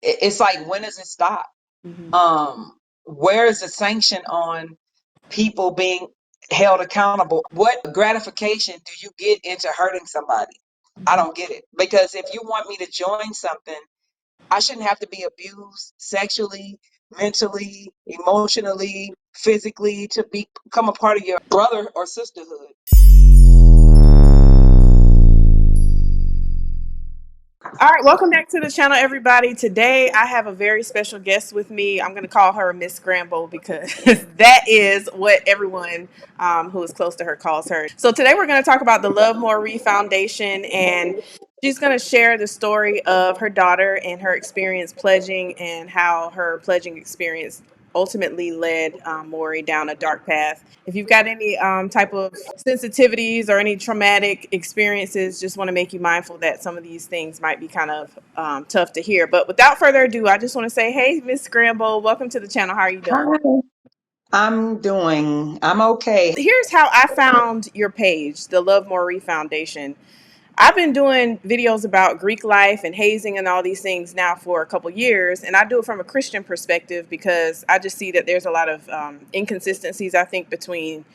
It's like, when does it stop? Mhm. Where is the sanction on people being held accountable? What gratification do you get into hurting somebody? I Mhm. don't get it. Because if you want me to join something, I shouldn't have to be abused sexually, mentally, emotionally, physically to become a part of your brother or sisterhood. All right, welcome back to the channel, everybody. Today, I have a very special guest with me. I'm going to call her Miss Scramble because that is what everyone who is close to her calls her. So today, we're going to talk about the Love Moree Foundation, and she's going to share the story of her daughter and her experience pledging, and how her pledging experience ultimately led Mory down a dark path. If you've got any type of sensitivities or any traumatic experiences, just want to make you mindful that some of these things might be kind of tough to hear. But without further ado, I just want to say, hey, Miss Scramble, welcome to the channel. How are you doing? Hi. I'm okay. Here's how I found your page, the Love Moree Foundation. I've been doing videos about Greek life and hazing and all these things now for a couple years, and I do it from a Christian perspective because I just see that there's a lot of inconsistencies, I think, between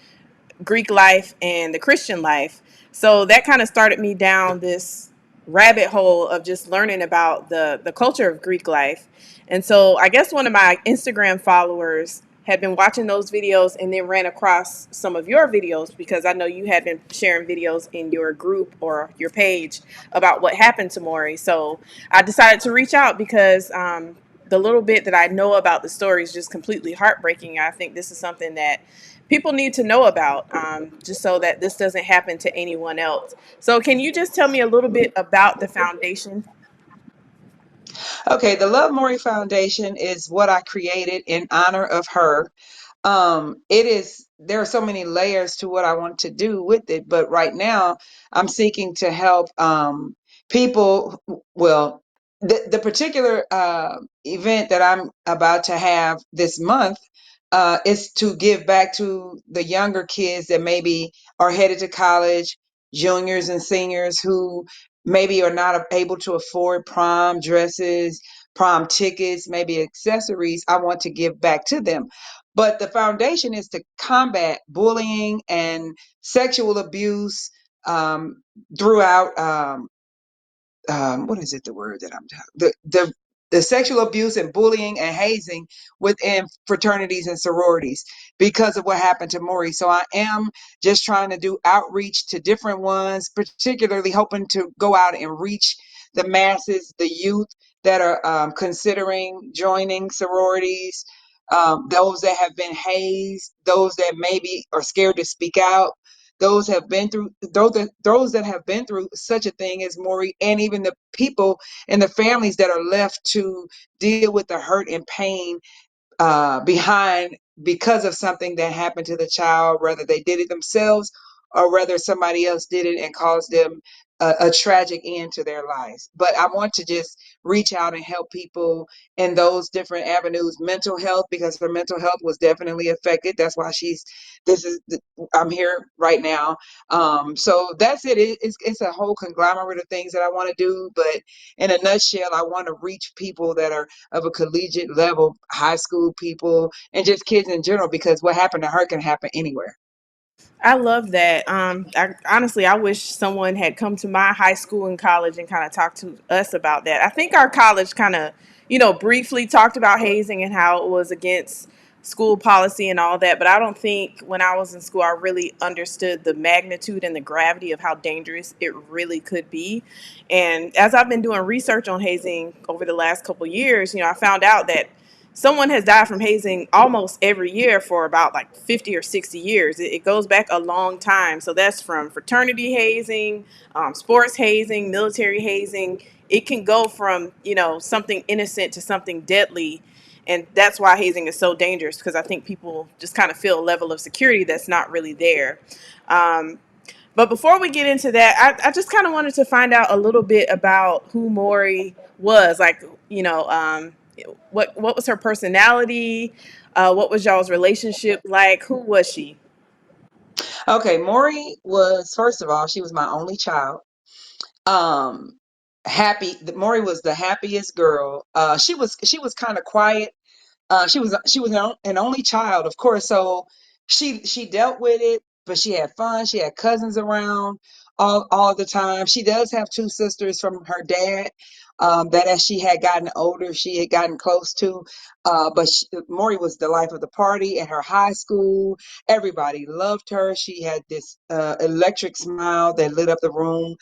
Greek life and the Christian life. So that kind of started me down this rabbit hole of just learning about the culture of Greek life. And so I guess one of my Instagram followers had been watching those videos and then ran across some of your videos because I know you had been sharing videos in your group or your page about what happened to Mory. So I decided to reach out because the little bit that I know about the story is just completely heartbreaking. I think this is something that people need to know about, just so that this doesn't happen to anyone else. So, can you just tell me a little bit about the foundation? Okay, the Love Maury Foundation is what I created in honor of her. It is, there are so many layers to what I want to do with it, but right now I'm seeking to help people. Well, the particular event that I'm about to have this month is to give back to the younger kids that maybe are headed to college, juniors and seniors who maybe are not able to afford prom dresses, prom tickets, maybe accessories. I want to give back to them. But the foundation is to combat bullying and sexual abuse um, throughout. What is it? The word that I'm the sexual abuse and bullying and hazing within fraternities and sororities because of what happened to Maury. So I am just trying to do outreach to different ones, particularly hoping to go out and reach the masses, the youth that are considering joining sororities, those that have been hazed, those that maybe are scared to speak out, those that have been through such a thing as Maury, and even the people and the families that are left to deal with the hurt and pain behind because of something that happened to the child, whether they did it themselves or whether somebody else did it and caused them a tragic end to their lives. But I want to just reach out and help people in those different avenues. Mental health, because her mental health was definitely affected. That's why this is, I'm here right now. So that's it. It's a whole conglomerate of things that I want to do. But in a nutshell, I want to reach people that are of a collegiate level, high school people, and just kids in general, because what happened to her can happen anywhere. I love that. Honestly, I wish someone had come to my high school and college and kind of talked to us about that. I think our college kind of, briefly talked about hazing and how it was against school policy and all that. But I don't think when I was in school, I really understood the magnitude and the gravity of how dangerous it really could be. And as I've been doing research on hazing over the last couple of years, I found out that someone has died from hazing almost every year for about like 50 or 60 years. It goes back a long time. So that's from fraternity hazing, sports hazing, military hazing. It can go from, something innocent to something deadly. And that's why hazing is so dangerous, because I think people just kind of feel a level of security that's not really there. Um, but before we get into that, I just kind of wanted to find out a little bit about who Mory was. Like, what was her personality? What was y'all's relationship like? Who was she? Okay, Maury was, first of all, she was my only child. Um, happy. Maury was the happiest girl. She was kind of quiet. She was an only child, of course, so she dealt with it, but she had fun. She had cousins around all the time. She does have two sisters from her dad, that as she had gotten older, she had gotten close to. Maury was the life of the party at her high school. Everybody loved her. She had this electric smile that lit up the room.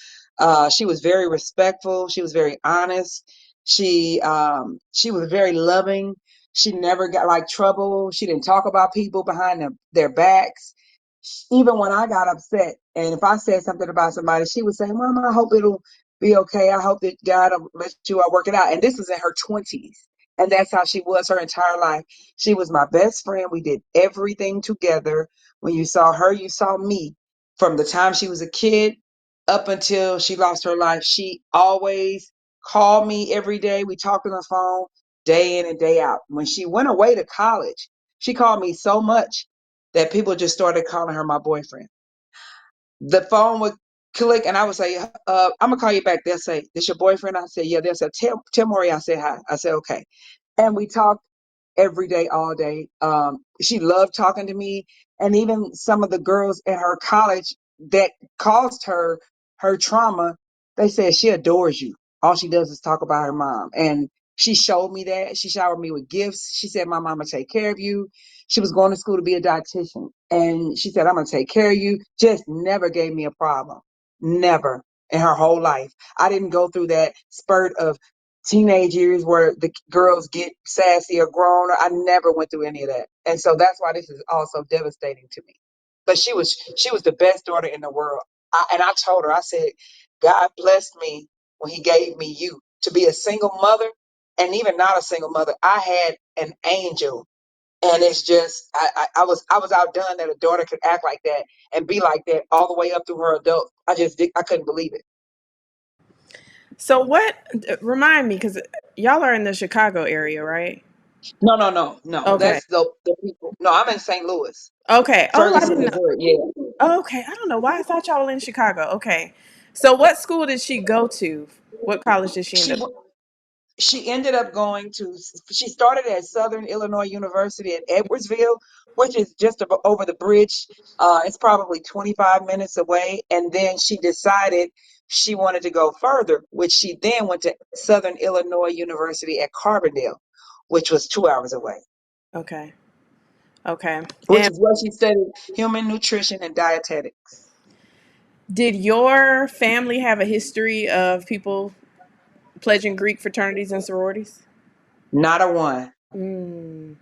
She was very respectful. She was very honest. She was very loving. She never got like trouble. She didn't talk about people behind their backs. Even when I got upset, and if I said something about somebody, she would say, "Mom, I hope it'll be okay. I hope that God will let you work it out." And this is in her 20s. And that's how she was her entire life. She was my best friend. We did everything together. When you saw her, you saw me. From the time she was a kid up until she lost her life, she always called me every day. We talked on the phone day in and day out. When she went away to college, she called me so much that people just started calling her my boyfriend. The phone would click and I would say, I'm gonna call you back. They'll say, "This your boyfriend?" I say, "Yeah." They'll say, tell Mory I said hi. I said, "Okay." And we talked every day, all day. She loved talking to me, and even some of the girls at her college that caused her trauma, they said she adores you. All she does is talk about her mom, and she showed me that. She showered me with gifts. She said, "My mama take care of you." She was going to school to be a dietitian, and she said, "I'm gonna take care of you." Just never gave me a problem, never in her whole life. I didn't go through that spurt of teenage years where the girls get sassy or grown. I never went through any of that. And so that's why this is also devastating to me. But she was the best daughter in the world. And I told her, I said, God blessed me when he gave me you to be a single mother, and even not a single mother. I had an angel. And it's just I was outdone that a daughter could act like that and be like that all the way up through her adult. I couldn't believe it. So what? Remind me, because y'all are in the Chicago area, right? No, no, no, no. Okay. That's the people. No, I'm in St. Louis, Okay. Oh, I Ferguson, didn't know. Missouri. Yeah. Okay, I don't know why I thought y'all were in Chicago. Okay. So what school did she go to? What college did she end She up? w- she ended up going to. She started at Southern Illinois University at Edwardsville, which is just over the bridge. It's probably 25 minutes away. And then she decided she wanted to go further, which she then went to Southern Illinois University at Carbondale, which was 2 hours away. Okay. Okay. Which And is where she studied human nutrition and dietetics. did your family have a history of people pledging Greek fraternities and sororities? Not a one. Mm,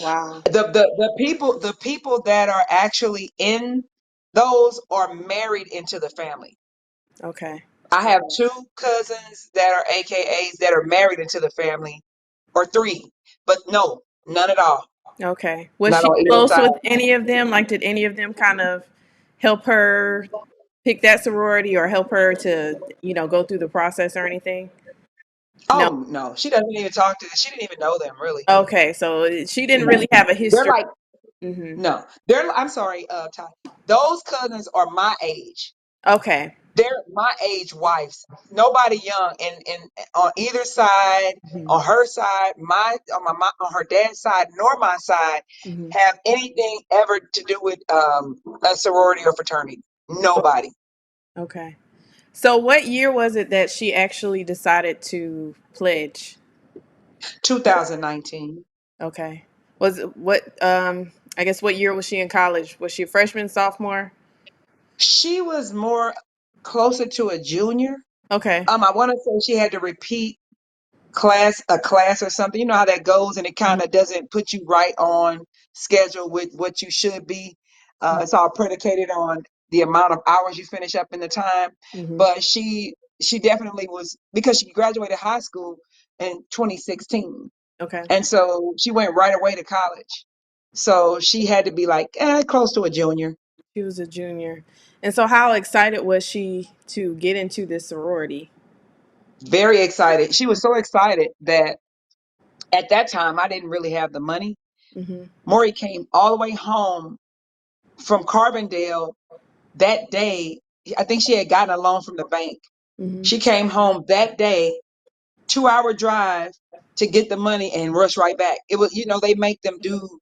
wow. The people that are actually in those are married into the family. Okay. I have two cousins that are AKAs that are married into the family, or three, but no, none at all. Okay. Was Not she on either close with side. any of them? Like, did any of them kind of help her pick that sorority or help her to, go through the process or anything? No. Oh no, she doesn't even talk to. She didn't even know them really. Okay. So she didn't No, really have a they're history. like Hmm. no. I'm sorry, Ty. Those cousins are my age. Okay. They're my age wives. Nobody young, and on either side, Hmm. on her side, on her dad's side, nor my side, Hmm. have anything ever to do with a sorority or fraternity. Nobody. Okay. So what year was it that she actually decided to pledge? 2019. Okay. Was it what I guess what year was she in college? Was she a freshman, sophomore? She was more closer to a junior. Okay. I want to say she had to repeat a class or something. You know how that goes, and it kind Hmm. of doesn't put you right on schedule with what you should be. It's all predicated on the amount of hours you finish up in the time. Hmm. But she definitely was, because she graduated high school in 2016, Okay. and so she went right away to college. So she had to be like close to a junior. She was a junior. And so how excited was she to get into this sorority? Very excited. She was so excited that at that time I didn't really have the money. Hmm. Mory came all the way home from Carbondale that day. I think she had gotten a loan from the bank. Hmm. She came home that day, 2 hour drive to get the money and rush right back. It was, they make them do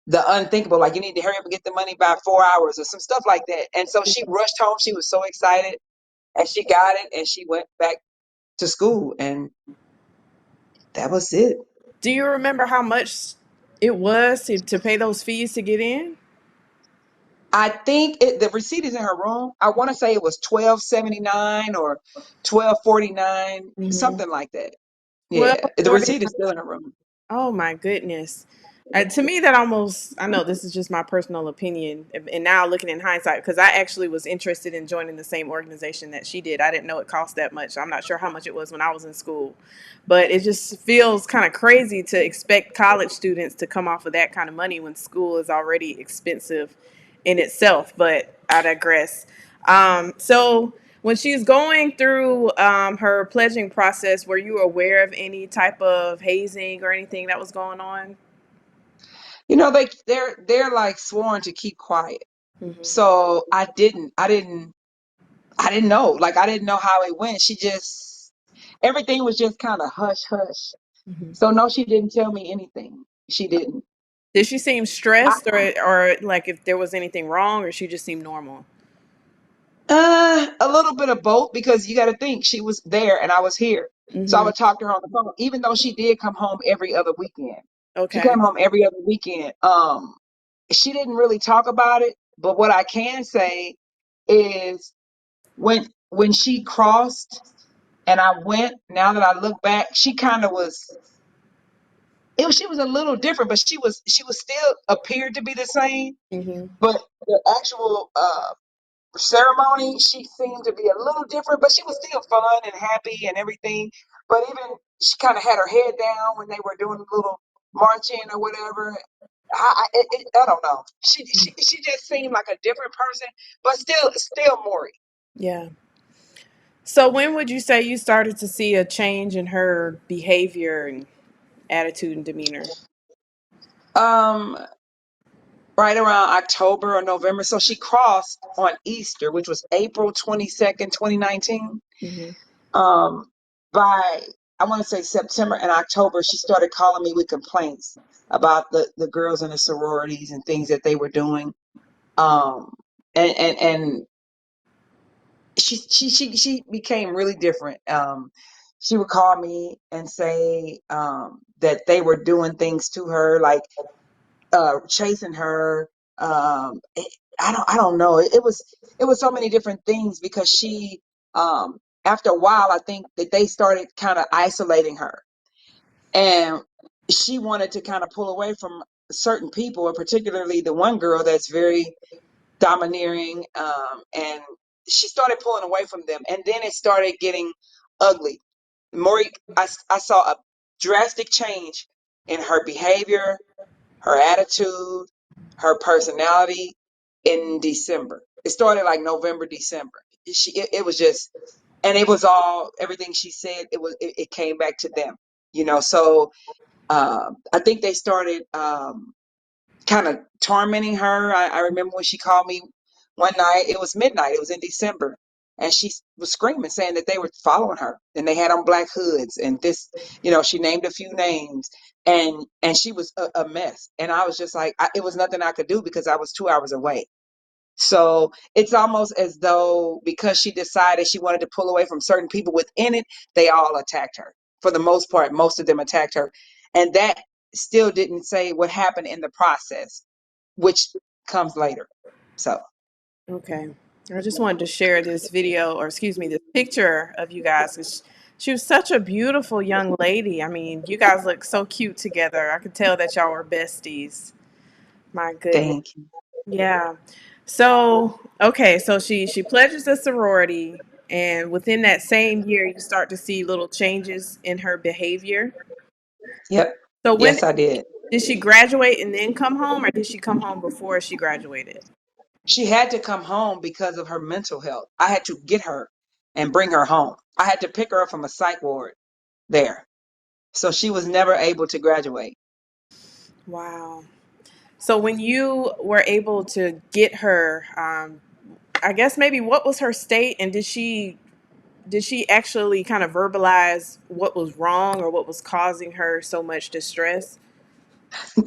the unthinkable, like you need to hurry up and get the money by 4 hours or some stuff like that. And so she rushed home. She was so excited and she got it and she went back to school and that was it. Do you remember how much it was to pay those fees to get in? I think the receipt is in her room. I want to say it was 12.79 or 12.49, Hmm. something like that. Twelve Yeah, the forty. receipt is still in her room. Oh my goodness. To me, that almost, I know this is just my personal opinion, and now looking in hindsight, because I actually was interested in joining the same organization that she did. I didn't know it cost that much. I'm not sure how much it was when I was in school, but it just feels kind of crazy to expect college students to come off of that kind of money when school is already expensive in itself. But I digress. So, when she's going through her pledging process, were you aware of any type of hazing or anything that was going on? They're like sworn to keep quiet. Hmm. So I didn't know. Like I didn't know how it went. Everything was just kind of hush hush. Hmm. So no, she didn't tell me anything. She didn't. Did she seem stressed, or like if there was anything wrong, or she just seemed normal? A little bit of both because you got to think she was there and I was here. So I Hmm. would talk to her on the phone, even though she did come home every other weekend. She Okay. came home every other weekend. She didn't really talk about it, but what I can say is when she crossed and I went, now that I look back, she kind of was she was a little different, but she was still appeared to be the same. Hmm. But the actual ceremony, she seemed to be a little different, but she was still fun and happy and everything. But even she kind of had her head down when they were doing a little marching or whatever. I don't know. She just seemed like a different person, but still Maury. Yeah. So when would you say you started to see a change in her behavior and attitude and demeanor? Um, right around October or November. So she crossed on Easter, which was April 22nd, 2019. Hmm. Um, by I want to say September and October, she started calling me with complaints about the girls in the sororities and things that they were doing. Um, and she became really different. She would call me and say that they were doing things to her, like chasing her. I don't know. It was so many different things because after a while I think that they started kind of isolating her, and she wanted to kind of pull away from certain people, and particularly the one girl that's very domineering, and she started pulling away from them, and then it started getting ugly. Mory, I saw a drastic change in her behavior, her attitude, her personality in December. It started like November, December. It was just, and it was all everything she said. It came back to them, So I think they started kind of tormenting her. I remember when she called me one night. It was midnight. It was in December. And she was screaming, saying that they were following her and they had on black hoods and this, she named a few names and she was a mess. And I was just like, it was nothing I could do because I was 2 hours away. So it's almost as though because she decided she wanted to pull away from certain people within it, they all attacked her. For the most part, most of them attacked her. And that still didn't say what happened in the process, which comes later. So Okay. I just wanted to share this video, or excuse me, this picture of you guys. 'Cause she was such a beautiful young lady. I mean, you guys look so cute together. I could tell that y'all were besties. My goodness. thank you. Yeah. So, okay, so she pledges a sorority, and within that same year you start to see little changes in her behavior. Yep. So when Yes, I did. did she graduate and then come home, or did she come home before she graduated? She had to come home because of her mental health. I had to get her and bring her home. I had to pick her up from a psych ward there. So she was never able to graduate. Wow. So when you were able to get her, I guess maybe what was her state, and did she did she actually kind of verbalize what was wrong or what was causing her so much distress?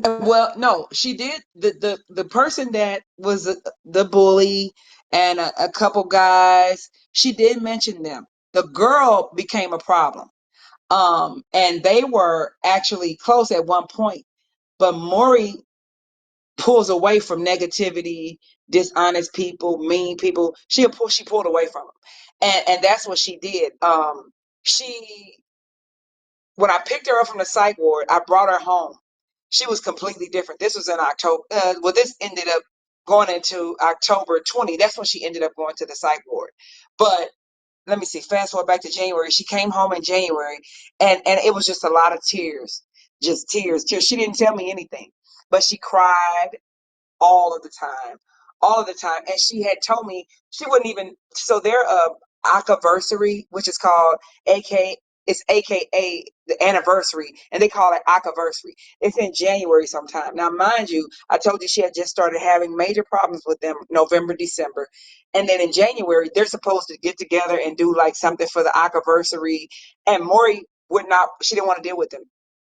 Well, no, she did. The person that was the bully and a couple guys, she did mention them. The girl became a problem. And they were actually close at one point, but Mory pulls away from negativity, dishonest people, mean people. She pulled away from them, and that's what she did. She When I picked her up from the psych ward, I brought her home. She was completely different. This was in October. Well, this ended up going into October 20. That's when she ended up going to the psych ward. But let me see. Fast forward back to January. She came home in January, and it was just a lot of tears, just tears, tears. She didn't tell me anything, but she cried all of the time, all of the time. And she had told me she wouldn't even. So their anniversary, which is called AK, it's AKA the anniversary, and they call it anniversary. It's in January sometime. Now, mind you, I told you she had just started having major problems with them November, December, and then in January they're supposed to get together and do like something for the anniversary. And Mory would not. She didn't want to deal with them.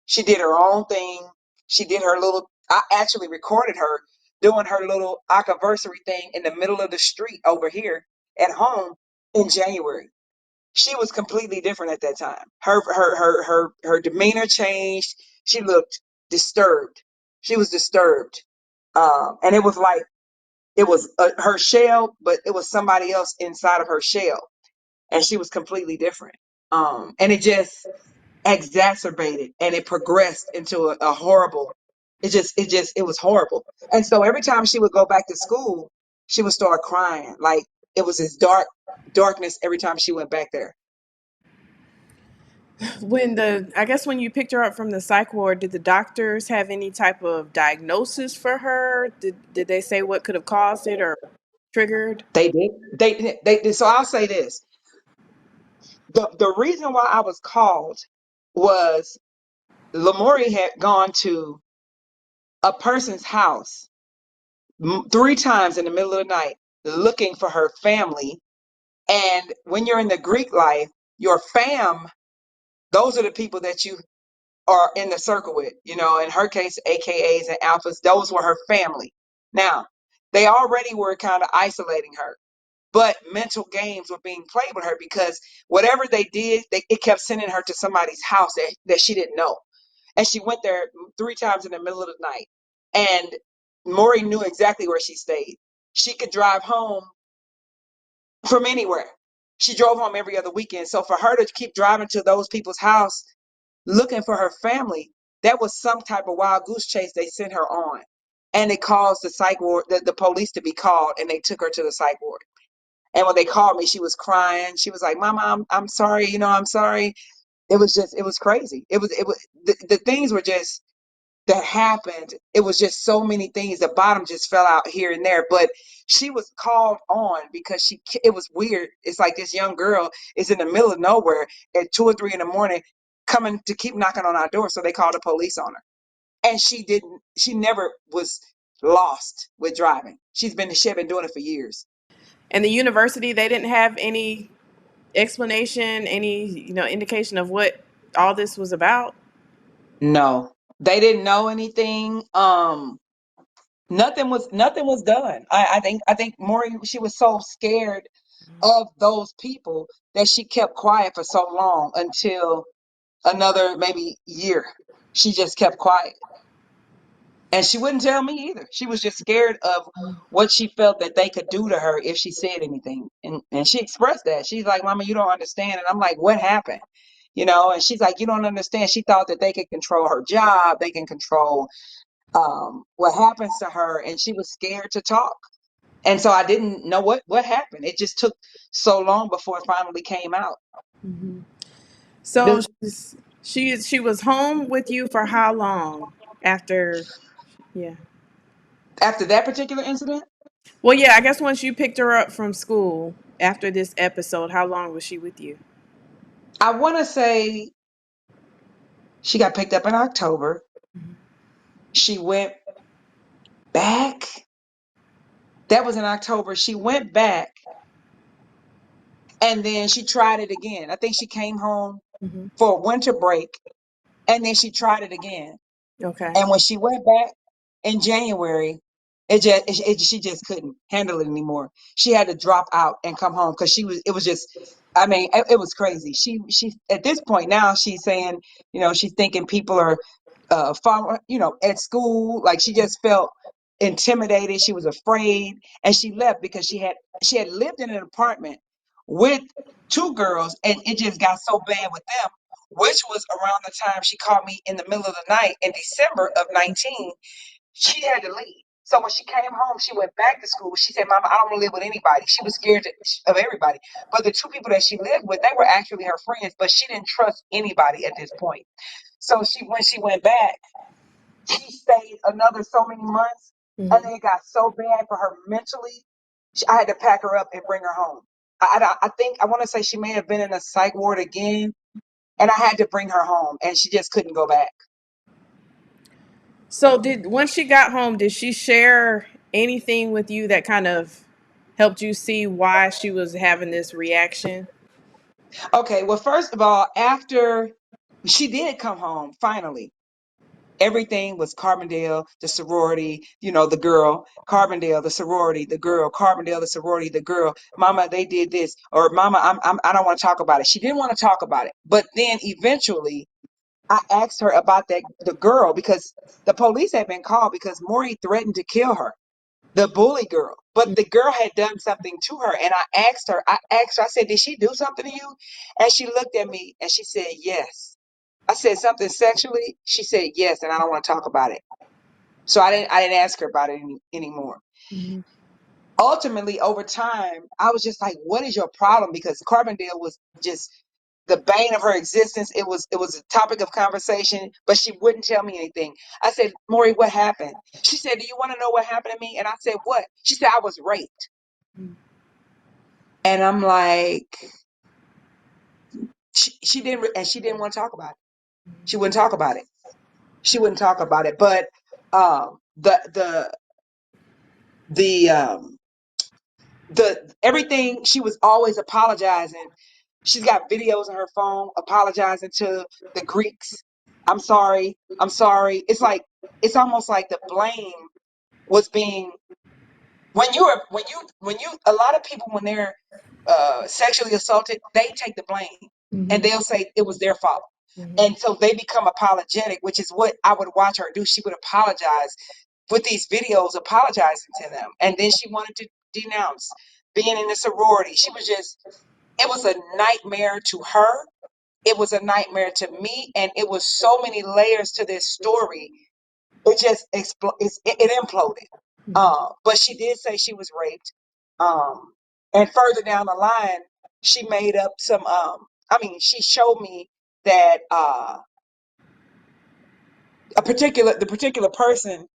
She did her own thing. She did her little. I actually recorded her doing her little anniversary thing in the middle of the street over here at home in January. She was completely different at that time. Her demeanor changed. She looked disturbed. She was disturbed, and it was like it was her shell, but it was somebody else inside of her shell, and she was completely different. And it just exacerbated and it progressed into a horrible, it was horrible. And so every time she would go back to school, she would start crying. Like it was this darkness every time she went back there. I guess when you picked her up from the psych ward, did the doctors have any type of diagnosis for her? Did they say what could have caused it or triggered? They did. So I'll say this. The reason why I was called was Lamori had gone to a person's house three times in the middle of the night looking for her family. And when you're in the Greek life, your fam, those are the people that you are in the circle with. In her case, AKAs and alphas, those were her family. Now, they already were kind of isolating her, but mental games were being played with her because whatever they did, it kept sending her to somebody's house that she didn't know. And she went there three times in the middle of the night. And Mory knew exactly where she stayed. She could drive home from anywhere. She drove home every other weekend. So for her to keep driving to those people's house looking for her family, that was some type of wild goose chase they sent her on. And it caused the psych ward, the police to be called, and they took her to the psych ward. And when they called me, she was crying. She was like, "Mama, I'm sorry. I'm sorry." It was crazy. The things were just that happened. It was just so many things. The bottom just fell out here and there. But she was called on because it was weird. It's like this young girl is in the middle of nowhere at 2 or 3 in the morning coming to keep knocking on our door. So they called the police on her. And she never was lost with driving. She had been doing it for years. And the university, they didn't have any explanation, any indication of what all this was about. No, they didn't know anything. Nothing was done. I think Maury, she was so scared of those people that she kept quiet for so long until another maybe year. She just kept quiet. And she wouldn't tell me either. She was just scared of what she felt that they could do to her if she said anything. And she expressed that. She's like, "Mama, you don't understand." And I'm like, "What happened?" And she's like, "You don't understand." She thought that they could control her job, they can control what happens to her, and she was scared to talk. And so I didn't know what happened. It just took so long before it finally came out. Hmm. So This, she was home with you for how long after? Yeah. after that particular incident, Well, yeah. I guess once you picked her up from school after this episode, how long was she with you? I want to say she got picked up in October. She went back. That was in October. She went back And then she tried it again. I think she came home Hmm. for a winter break, and then she tried it again. Okay. And when she went back in January, she just couldn't handle it anymore. She had to drop out and come home because it was just, I mean, it was crazy. She at this point now she's saying, she's thinking people are at school. Like she just felt intimidated. She was afraid, and she left because she had lived in an apartment with two girls, and it just got so bad with them, which was around the time she called me in the middle of the night in December of 19. She had to leave. So when she came home, she went back to school. She said, Mama, I don't want to live with anybody. She was scared of everybody. But the two people that she lived with, they were actually her friends, but she didn't trust anybody at this point. So when she went back, she stayed another so many months, and Hmm. then it got so bad for her mentally. I had to pack her up and bring her home. I think I want to say she may have been in a psych ward again, and I had to bring her home, and she just couldn't go back. So did once she got home, did she share anything with you that kind of helped you see why she was having this reaction? Okay, well, first of all, after she did come home, finally, everything was Carbondale, the sorority, the girl, Carbondale, the sorority, the girl, Carbondale, the sorority, the girl. Mama, they did this, or Mama, I don't want to talk about it. She didn't want to talk about it, but then eventually, I asked her about the girl because the police had been called because Mory threatened to kill her, the bully girl. But the girl had done something to her, and I said, "Did she do something to you?" And she looked at me and she said, "Yes." I said, "Something sexually?" She said, "Yes," and I don't want to talk about it. So I didn't ask her about it anymore. Hmm. Ultimately, over time, I was just like, "What is your problem?" Because Carbondale was just the bane of her existence. It was a topic of conversation, but she wouldn't tell me anything. I said, "Mory, what happened?" She said, "Do you want to know what happened to me?" And I said, "What?" She said, "I was raped." And I'm like, she didn't, and she didn't want to talk about it. She wouldn't talk about it. She wouldn't talk about it. But the everything, she was always apologizing. She's got videos on her phone apologizing to the Greeks. I'm sorry. I'm sorry. It's almost like the blame was being, when you a lot of people, when they're sexually assaulted, they take the blame, and Hmm. they'll say it was their fault. Hmm. And so they become apologetic, which is what I would watch her do. She would apologize with these videos, apologizing to them. And then she wanted to denounce being in the sorority. It was a nightmare to her. It was a nightmare to me. And it was so many layers to this story. It just it imploded. Hmm. But she did say she was raped. Um, and further down the line, she made up some. I mean, she showed me that the particular person,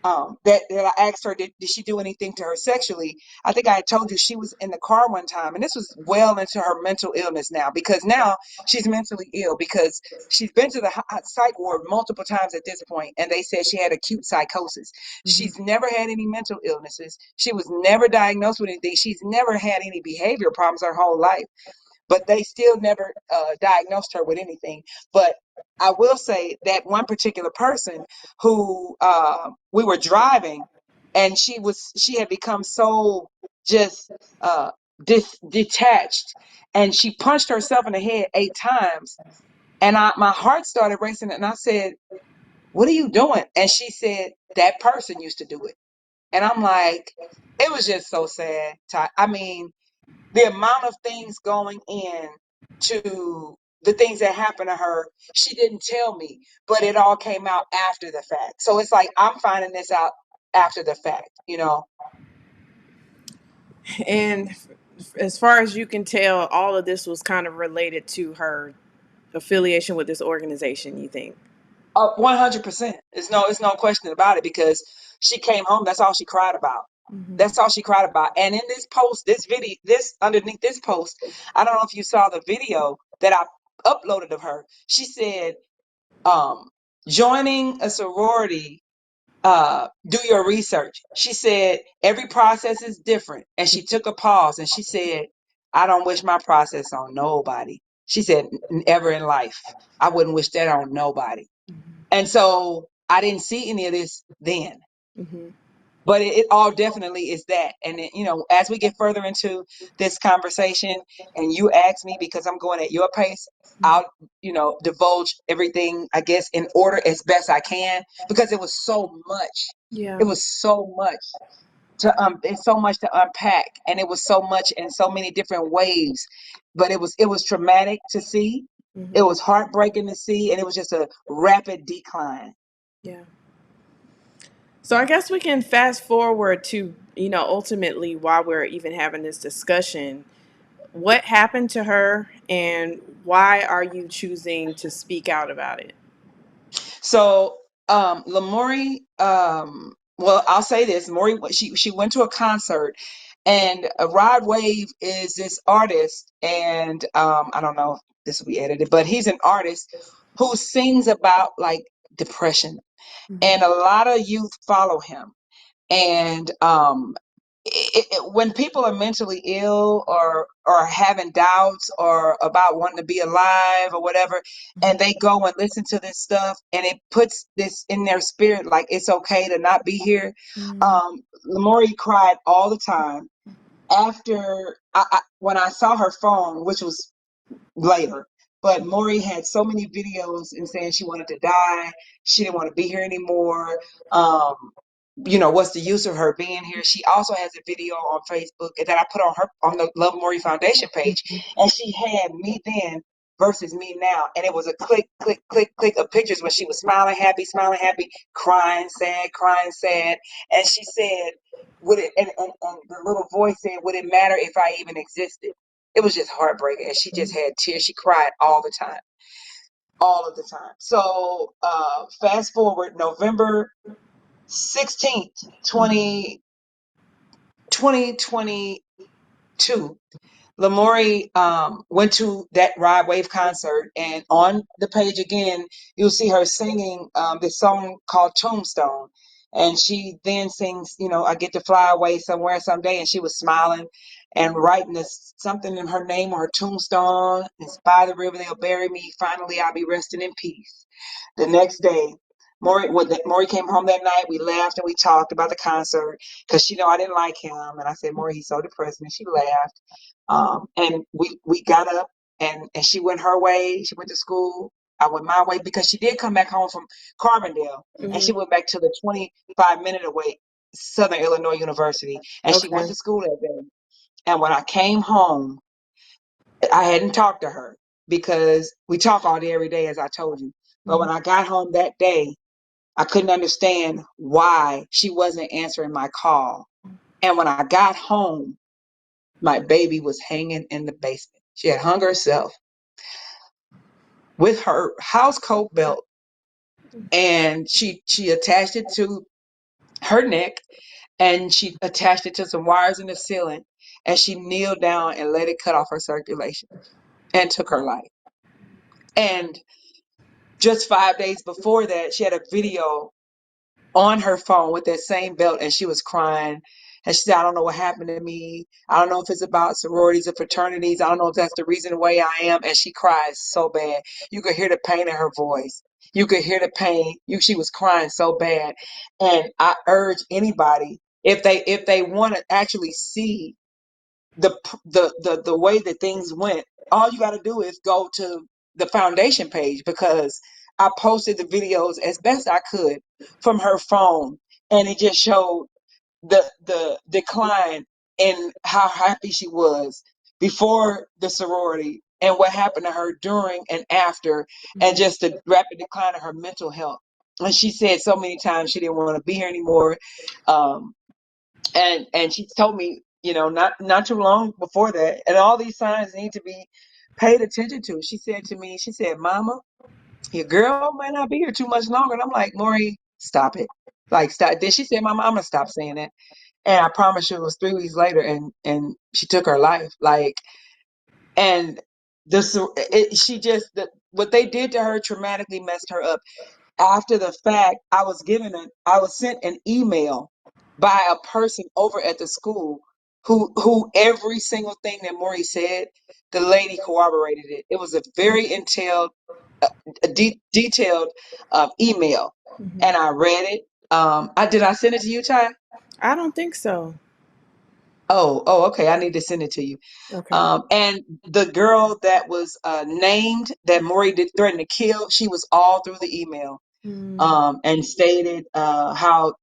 that I asked her, did she do anything to her sexually? I think I had told you she was in the car one time, and this was well into her mental illness now, because now she's mentally ill because she's been to the psych ward multiple times at this point, and they said she had acute psychosis. Hmm. She's never had any mental illnesses. She was never diagnosed with anything. She's never had any behavior problems her whole life, but they still never diagnosed her with anything. But I will say that one particular person who we were driving, and she had become so just detached, and she punched herself in the head 8 times, and my heart started racing, and I said, "What are you doing?" And she said, "That person used to do it." And I'm like, it was just so sad. I mean, the amount of things going in to the things that happened to her, she didn't tell me, but it all came out after the fact. So it's like I'm finding this out after the fact. And as far as you can tell, all of this was kind of related to her affiliation with this organization, you think? 100%. It's no question about it, because she came home. That's all she cried about. Hmm. That's all she cried about. And in this post, this video, this underneath this post, I don't know if you saw the video that I uploaded of her. She said, um, joining a sorority, do your research. She said every process is different. And she took a pause and she said, I don't wish my process on nobody. She said, ever in life. I wouldn't wish that on nobody. And so I didn't see any of this then. Mm-hmm. But it all definitely is that. And, as we get further into this conversation and you ask me, because I'm going at your pace, I'll, divulge everything, I guess, in order as best I can, because it was so much. It Yeah. was so much it's so much to unpack, and it was so much in so many different waves. But it was traumatic to see. It Mm-hmm. was heartbreaking to see, and it was just a rapid decline. Yeah. So I guess we can fast forward to, ultimately why we're even having this discussion. What happened to her and why are you choosing to speak out about it? So, Lamori, well, I'll say this: Maury, she went to a concert, and Rod Wave is this artist, and I don't know if this will be edited, but he's an artist who sings about like depression, Mm-hmm. and a lot of youth follow him. And when people are mentally ill or having doubts or about wanting to be alive or whatever, and they go and listen to this stuff, and it puts this in their spirit, like it's okay to not be here. Mm-hmm. Lamori cried all the time after when I saw her phone, which was later. But Maury had so many videos and saying she wanted to die. She didn't want to be here anymore. Um, what's the use of her being here? She also has a video on Facebook that I put on the Love Maury Foundation page, and she had me then versus me now, and it was a click, click, click, click of pictures when she was smiling happy, crying sad, and she said, "Would it?" And the little voice said, "Would it matter if I even existed?" It was just heartbreaking, and she just had tears. She cried all the time, all of the time. So fast forward November 16th, 2022, Lamori went to that Rod Wave concert, and on the page again, you'll see her singing this song called Tombstone. And she then sings, I get to fly away somewhere someday. And she was smiling and writing this something in her name on her tombstone. It's by the river, they'll bury me. Finally, I'll be resting in peace. The next day, Maury came home that night. We laughed and we talked about the concert because she know I didn't like him. And I said, Maury, he's so depressing. And she laughed. And we got up, and she went her way. She went to school. I went my way because she did come back home from Carbondale, and she Mm-hmm. went back to the 25-minute away Southern Illinois University, and she went Okay. to school that day. And when I came home, I hadn't talked to her because we talk all day, every day, as I told you. But Mm-hmm. when I got home that day, I couldn't understand why she wasn't answering my call. And when I got home, my baby was hanging in the basement. She had hung herself with her house coat belt, and she attached it to her neck, and she attached it to some wires in the ceiling, and she kneeled down and let it cut off her circulation and took her life. And just 5 days before that, she had a video on her phone with that same belt, and she was crying. And she said, I don't know what happened to me. I don't know if it's about sororities or fraternities. I don't know if that's the reason why I am. And she cries so bad. You could hear the pain in her voice. You could hear the pain. She was crying so bad. And I urge anybody, if they want to actually see the way that things went, all you got to do is go to the foundation page, because I posted the videos as best I could from her phone, and it just showed the decline in how happy she was before the sorority, and what happened to her during and after, and just the rapid decline of her mental health. And she said so many times she didn't want to be here anymore. um, and she told me, not too long before that, and all these signs need to be paid attention to. She said to me, she said, Mama, your girl might not be here too much longer. And I'm like, Maury, stop it. Like, stop. Then she said, Mama, I'm gonna stop saying that. And I promise you, it was 3 weeks later, and she took her life. Like, and she just, what they did to her traumatically messed her up. After the fact, I was sent an email by a person over at the school who every single thing that Moree said, the lady corroborated it. It was a very detailed email, Hmm. and I read it. I did I send it to you, Ty? I don't think so. Oh, okay. I need to send it to you. Okay. And the girl that was named that Moree did threaten to kill, she was all through the email. Mm. And stated how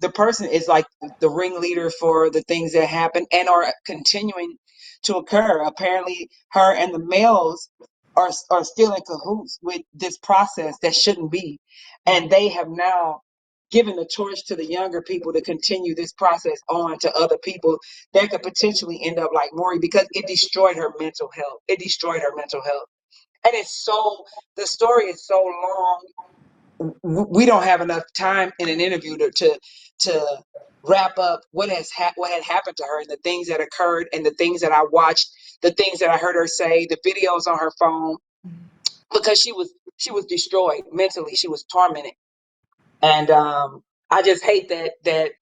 the person is like the ringleader for the things that happen and are continuing to occur. Apparently, her and the males are still in cahoots with this process that shouldn't be, and they have now given the torch to the younger people to continue this process on to other people that could potentially end up like Maury because it destroyed her mental health. It destroyed her mental health, and it's so the story is so long. We don't have enough time in an interview to wrap up what had happened to her and the things that occurred and the things that I watched, the things that I heard her say, the videos on her phone, because she was destroyed mentally. She was tormented, and I just hate that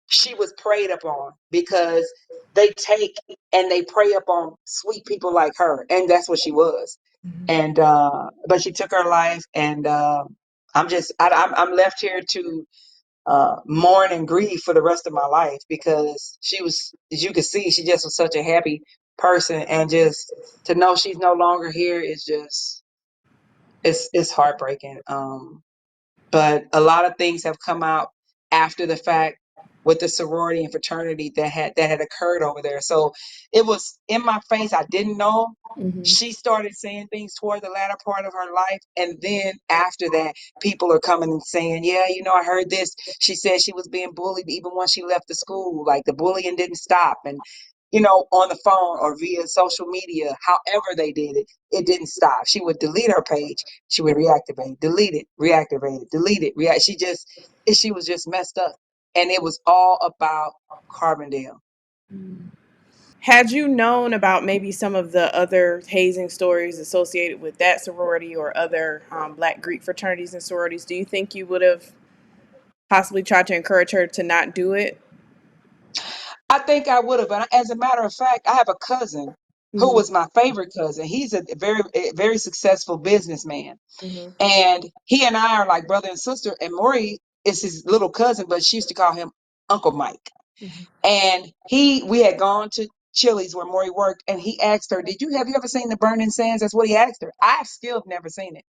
she was preyed upon because they take and they prey upon sweet people like her, and that's what she was. And but she took her life, and I'm left here to mourn and grieve for the rest of my life because she was, as you can see, she just was such a happy person, and just to know she's no longer here is just it's heartbreaking. But a lot of things have come out after the fact with the sorority and fraternity that had occurred over there. So it was in my face. I didn't know. Hmm. She started saying things toward the latter part of her life, and then after that, people are coming and saying, "Yeah, I heard this." She said she was being bullied even when she left the school. Like the bullying didn't stop, and on the phone or via social media, however they did it, it didn't stop. She would delete her page, she would reactivate, delete it, reactivate it, delete it, react. She was just messed up, and it was all about Carbondale. Had you known about maybe some of the other hazing stories associated with that sorority or other Black Greek fraternities and sororities, do you think you would have possibly tried to encourage her to not do it? I think I would have. And as a matter of fact, I have a cousin who Hmm. was my favorite cousin. He's a very successful businessman, Hmm. and he and I are like brother and sister. And Maury is his little cousin, but she used to call him Uncle Mike. Hmm. And we had gone to Chili's where Maury worked, and he asked her, have you ever seen the Burning Sands? That's what he asked her. I still have never seen it.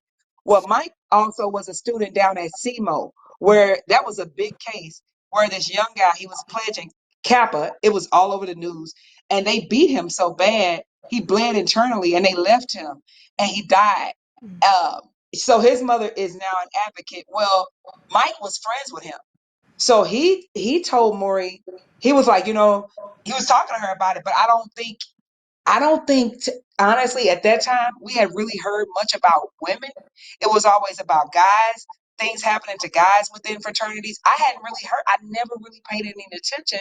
Well, Mike also was a student down at SEMO, where that was a big case where this young guy, he was pledging Kappa. It was all over the news, and they beat him so bad he bled internally, and they left him, and he died. Um, so his mother is now an advocate. Well, Mike was friends with him, so he told Maury, he was like, he was talking to her about it, but I don't think honestly at that time we had really heard much about women. It was always about guys, things happening to guys within fraternities. I hadn't really heard. I never really paid any attention.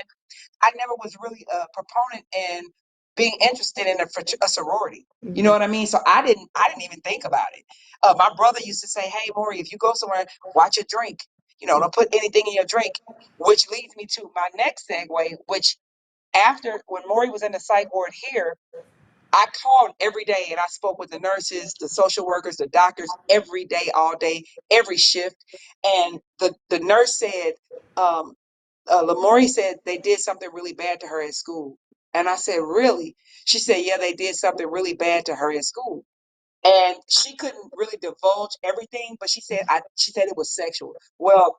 I never was really a proponent in being interested in a sorority. You know Hmm. what I mean? So I didn't even think about it. My brother used to say, "Hey, Maury, if you go somewhere, watch your drink. Don't put anything in your drink." Which leads me to my next segue, which after when Maury was in the psych ward here, I called every day and I spoke with the nurses, the social workers, the doctors every day, all day, every shift. And the nurse said, Lamori said they did something really bad to her at school. And I said, really? She said, yeah, they did something really bad to her at school. And she couldn't really divulge everything, but she said it was sexual. Well,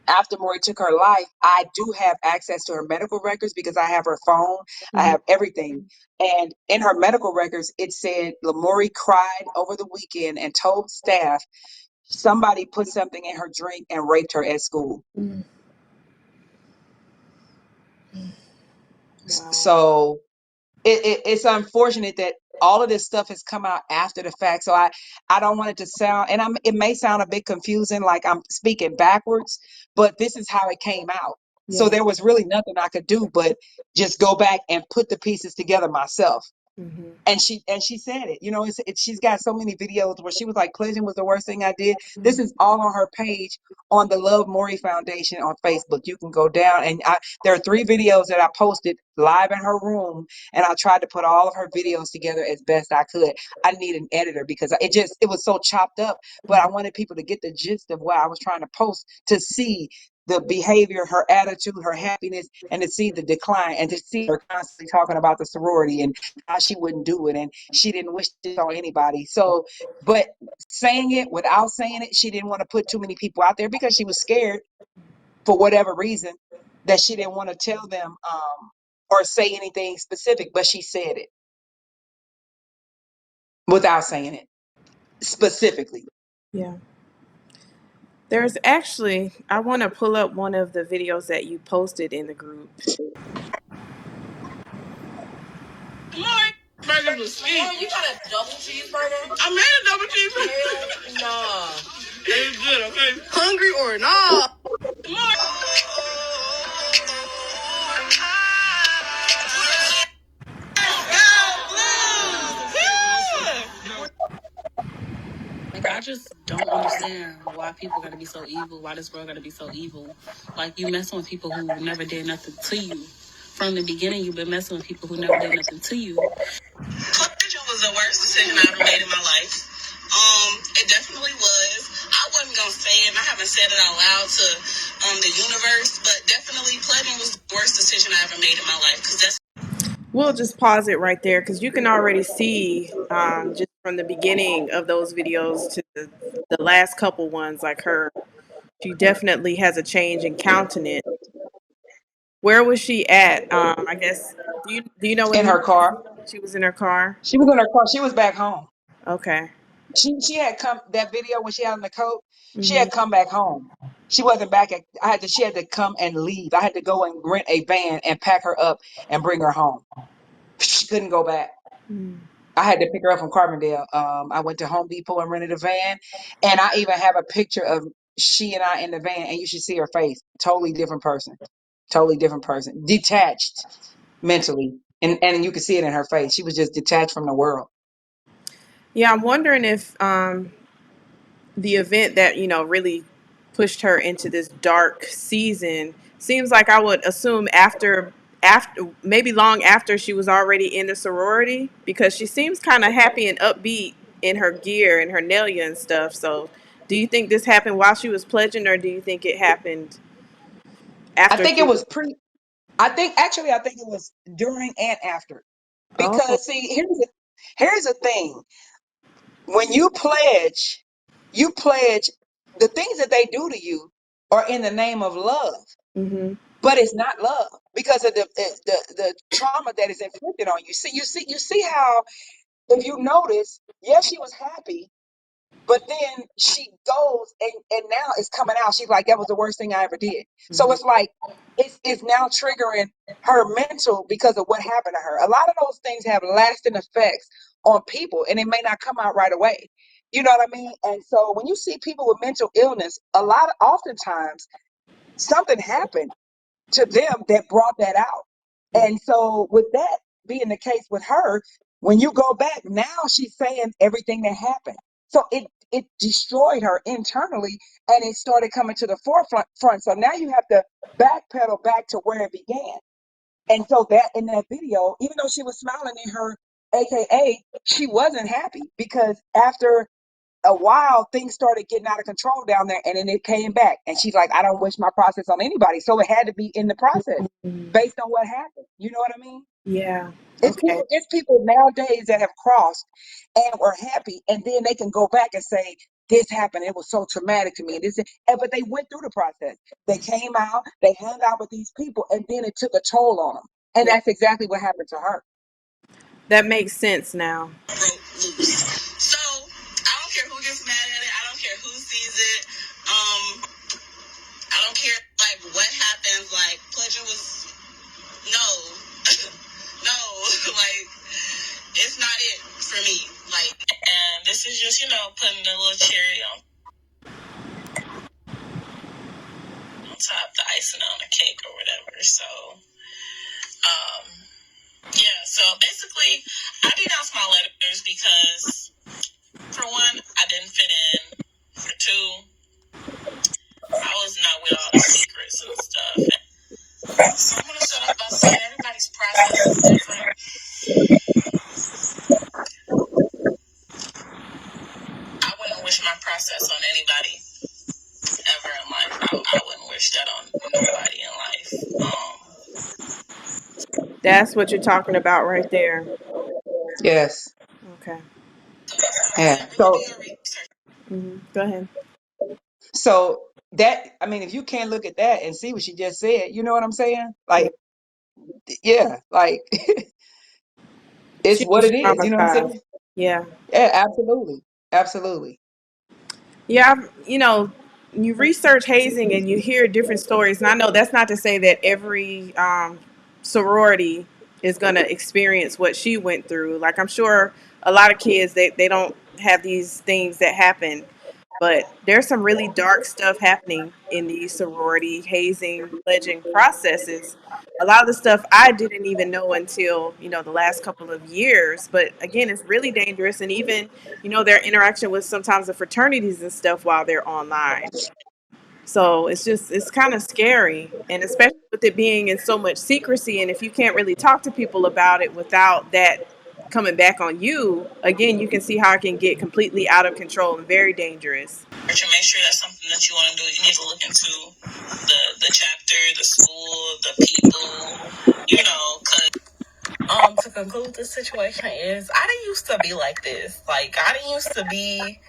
after Maury took her life, I do have access to her medical records because I have her phone, I Hmm. have everything. And in her medical records, it said Lamori cried over the weekend and told staff somebody put something in her drink and raped her at school. Wow. So it's unfortunate that all of this stuff has come out after the fact. So I don't want it to sound, and it may sound a bit confusing, like I'm speaking backwards, but this is how it came out. So Yeah. there was really nothing I could do but just go back and put the pieces together myself. Mm-hmm. And she said it. She's got so many videos where she was like, "Pledging was the worst thing I did." This is all on her page on the Love Mory Foundation on Facebook. You can go down, and there are 3 videos that I posted live in her room, and I tried to put all of her videos together as best I could. I need an editor because it was so chopped up, but I wanted people to get the gist of what I was trying to post, to see the behavior, her attitude, her happiness, and to see the decline, and to see her constantly talking about the sorority and how she wouldn't do it, and she didn't wish it on anybody. So, but saying it without saying it, she didn't want to put too many people out there because she was scared for whatever reason, that she didn't want to tell them, or say anything specific, but she said it without saying it specifically. Yeah. There's actually, I want to pull up one of the videos that you posted in the group. Burgers was sweet. You got a double cheeseburger? I made a double cheeseburger. Hell nah. It's good, okay? Hungry or not? Like, I just don't understand why people gotta be so evil, why this world gotta be so evil. Like, you messing with people who never did nothing to you. From the beginning, you've been messing with people who never did nothing to you. Pledging was the worst decision I ever made in my life. It definitely was. I wasn't gonna say it, and I haven't said it out loud to the universe, but definitely pledging was the worst decision I ever made in my life, because that's. We'll just pause it right there because you can already see, just from the beginning of those videos to the last couple ones, like her, she definitely has a change in countenance. Where was she at? I guess, do you know what In you her car, she was in her car? she was in her car. She was back home. Okay. She had come, that video when she had on the coat. She Hmm. had come back home. She wasn't back at. She had to come and leave. I had to go and rent a van and pack her up and bring her home. She couldn't go back. I had to pick her up from Carbondale. I went to Home Depot and rented a van, and I even have a picture of she and I in the van, and you should see her face. Totally different person. Totally different person. Detached mentally, and you could see it in her face. She was just detached from the world. Yeah, I'm wondering if the event that really pushed her into this dark season seems like, I would assume, after maybe long after she was already in the sorority, because she seems kind of happy and upbeat in her gear and her nailya and stuff. So do you think this happened while she was pledging, or do you think it happened I after think she it was? was pre. I think it was during and after. Oh. Because see, here's the thing. When you pledge the things that they do to you are in the name of love, Hmm. but it's not love because of the trauma that is inflicted on you. You see how, if you notice, yes, she was happy, but then she goes and now it's coming out. She's like, that was the worst thing I ever did. So Hmm. it's like it's now triggering her mental because of what happened to her. A lot of those things have lasting effects on people, and it may not come out right away. You know what I mean? And so when you see people with mental illness, oftentimes something happened to them that brought that out. And so, with that being the case with her, when you go back, now she's saying everything that happened. So it destroyed her internally, and it started coming to the forefront. So now you have to backpedal back to where it began. And so that in that video, even though she was smiling in her AKA, she wasn't happy because after a while things started getting out of control down there, and then it came back, and she's like, I don't wish my process on anybody, so it had to be in the process based on what happened. You know what I mean? Yeah. it's Okay. people it's people nowadays that have crossed and were happy, and then they can go back and say, this happened, it was so traumatic to me, but they went through the process. They came out, they hung out with these people, and then it took a toll on them, and Yeah. that's exactly what happened to her. That makes sense now. Broke loose. So I don't care who gets mad at it. I don't care who sees it. I don't care like what happens. Like pledging was no, no. Like it's not it for me. Like, and this is just putting a little cherry on top, the icing on the cake or whatever. So, um, Yeah, so basically, I denounced my letters because, for one, I didn't fit in. For two, I was not with all the secrets and stuff. So I'm going to start off by saying everybody's process is different. I wouldn't wish my process on anybody ever in life. I wouldn't wish that on nobody in life. That's what you're talking about right there. Yes. Okay. So that's why I Yeah. said really do your research. Go ahead. So that, I mean, if you can't look at that and see what she just said, you know what I'm saying? Yeah. Like, yeah, like it's She what was it is. You know what I'm traumatized. saying? Yeah. Yeah, absolutely. Absolutely. Yeah, you research hazing and you hear different stories, and I know that's not to say that every sorority is going to experience what she went through. Like I'm sure a lot of kids they don't have these things that happen, but there's some really dark stuff happening in these sorority hazing pledging processes. A lot of the stuff I didn't even know until the last couple of years. But again, it's really dangerous, and even their interaction with sometimes the fraternities and stuff while they're online. So it's kind of scary, and especially with it being in so much secrecy. And if you can't really talk to people about it without that coming back on you, again, you can see how it can get completely out of control and very dangerous. To make sure that's something that you want to do, you need to look into the chapter, the school, the people, because to conclude the situation is I didn't used to be like this. Like I didn't used to be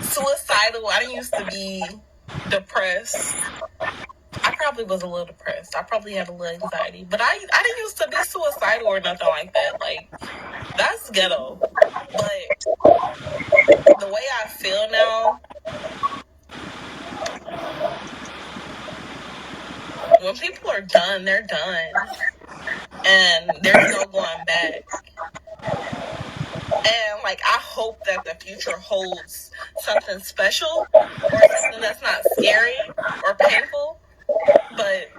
suicidal. I didn't used to be depressed. I probably was a little depressed. I probably had a little anxiety, but I didn't used to be suicidal or nothing like that. Like that's ghetto. But the way I feel now, when people are done, they're done, and there's no going back. And like I hope that the future holds something special or something that's not scary or painful. But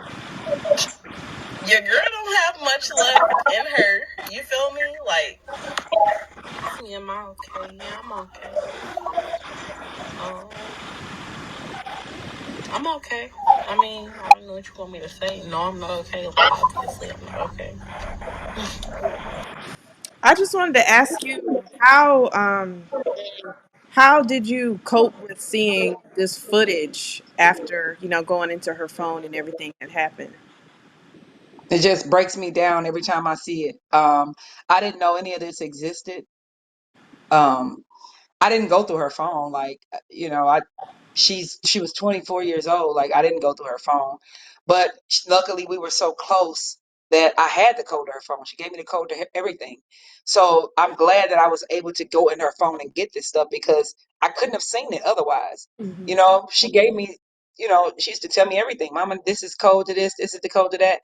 your girl don't have much left in her. You feel me? Like, ask me, am I okay? Yeah, I'm okay. Um, I'm okay. I mean, I don't know what you want me to say. No, I'm not okay. Like, obviously, I'm not okay. I just wanted to ask you how did you cope with seeing this footage after going into her phone and everything that happened? It just breaks me down every time I see it. I didn't know any of this existed. Um, I didn't go through her phone. Like, she was 24 years old. Like, I didn't go through her phone, but luckily we were so close that I had the code to her phone. She gave me the code to everything. So I'm glad that I was able to go in her phone and get this stuff because I couldn't have seen it otherwise. Hmm. She gave me, she used to tell me everything. Mama, this is code to this. This is the code to that.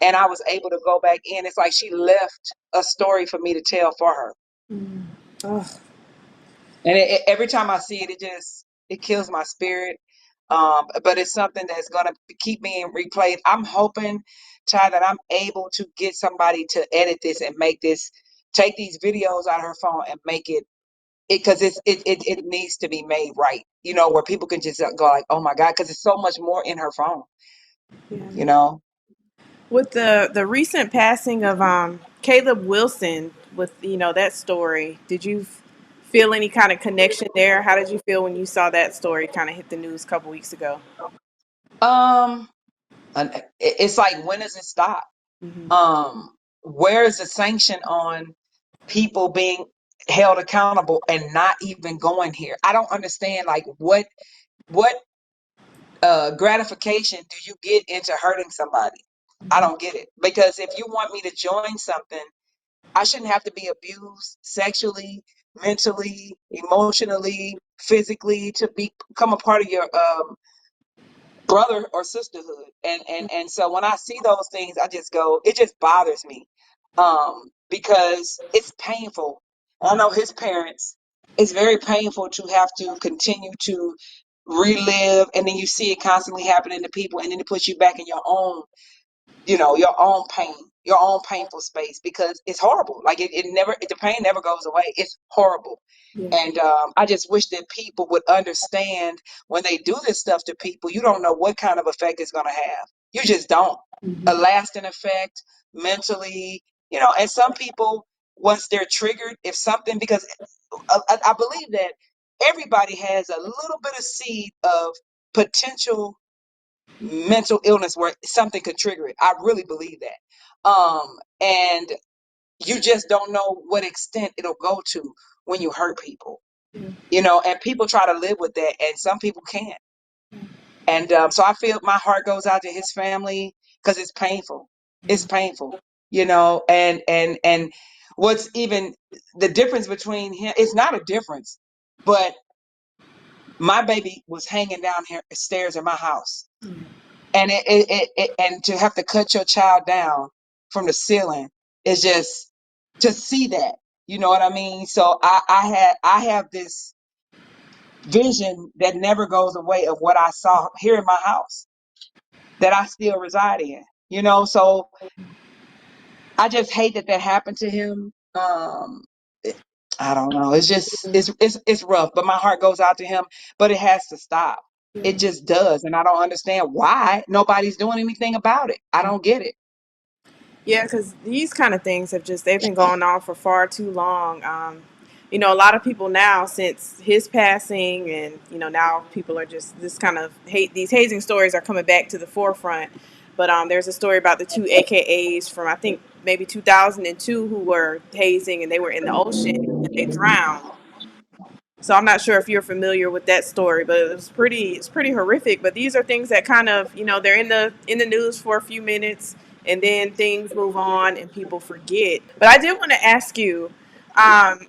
And I was able to go back in. It's like she left a story for me to tell for her. Mm. Oh, And every time I see it, it kills my spirit. But it's something that's gonna keep me in replay. I'm hoping, Ty, that I'm able to get somebody to edit this and make this, take these videos out of her phone and make it because it needs to be made right. Where people can just go like, oh my God, because there's so much more in her phone. yeah. You know. With the recent passing of Caleb Wilson, with that story, did you feel any kind of connection there? How did you feel when you saw that story kind of hit the news a couple weeks ago? Um, and it's like, when does it stop? Hmm. Where is the sanction on people being held accountable and not even going here? I don't understand, like, what gratification do you get into hurting somebody? I don't get it. Because if you want me to join something, I shouldn't have to be abused sexually, mentally, emotionally, physically to become a part of your brother or sisterhood. And so when I see those things, I just go, it just bothers me. Because it's painful. I know his parents, it's very painful to have to continue to relive, and then you see it constantly happening to people, and then it puts you back in your own pain. your own painful space, because it's horrible. Like it never, the pain never goes away. It's horrible. Yeah. And I just wish that people would understand when they do this stuff to people, you don't know what kind of effect it's going to have. You just don't. A Mm-hmm. lasting effect mentally, and some people, once they're triggered, if something, because I believe that everybody has a little bit of seed of potential mental illness where something could trigger it. I really believe that. And you just don't know what extent it'll go to when you hurt people, Yeah. and people try to live with that, and some people can't. And so I feel my heart goes out to his family, because it's painful. It's painful, and what's even the difference between him, it's not a difference, but my baby was hanging down here stairs in my house, and and to have to cut your child down from the ceiling is just, to see that, you know what I mean? So I have this vision that never goes away of what I saw here in my house that I still reside in, so I just hate that that happened to him. It- I don't know. It's just it's rough, but my heart goes out to him. But it has to stop. Yeah. It just does, and I don't understand why nobody's doing anything about it. I don't get it. Yeah, because these kind of things they've been going on for far too long. A lot of people now, since his passing, and, now people are just this kind of these hazing stories are coming back to the forefront. But there's a story about the two AKAs from, I think, maybe 2002, who were hazing, and they were in the ocean and they drowned. So I'm not sure if you're familiar with that story, but it's pretty horrific. But these are things that kind of, they're in the news for a few minutes, and then things move on and people forget. But I did want to ask you, um,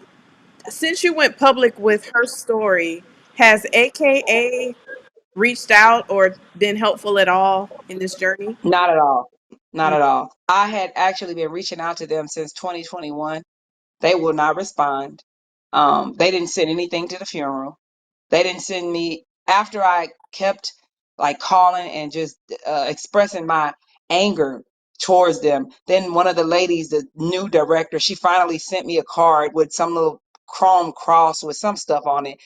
since you went public with her story, has AKA reached out or been helpful at all in this journey? Not at all. Not Mm. at all. I had actually been reaching out to them since 2021. They will not respond. They didn't send anything to the funeral. They didn't send me, after I kept like calling and just expressing my anger towards them. Then one of the ladies, the new director, she finally sent me a card with some little chrome cross with some stuff on it.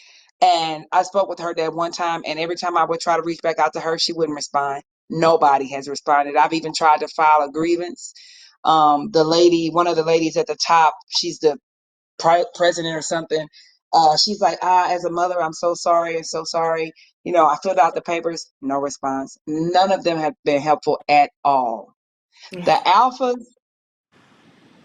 And I spoke with her that one time, and every time I would try to reach back out to her, she wouldn't respond. Nobody has responded. I've even tried to file a grievance. The lady, one of the ladies at the top, she's the president or something. She's like, as a mother, I'm so sorry and so sorry. I filled out the papers, no response. None of them have been helpful at all. The alphas,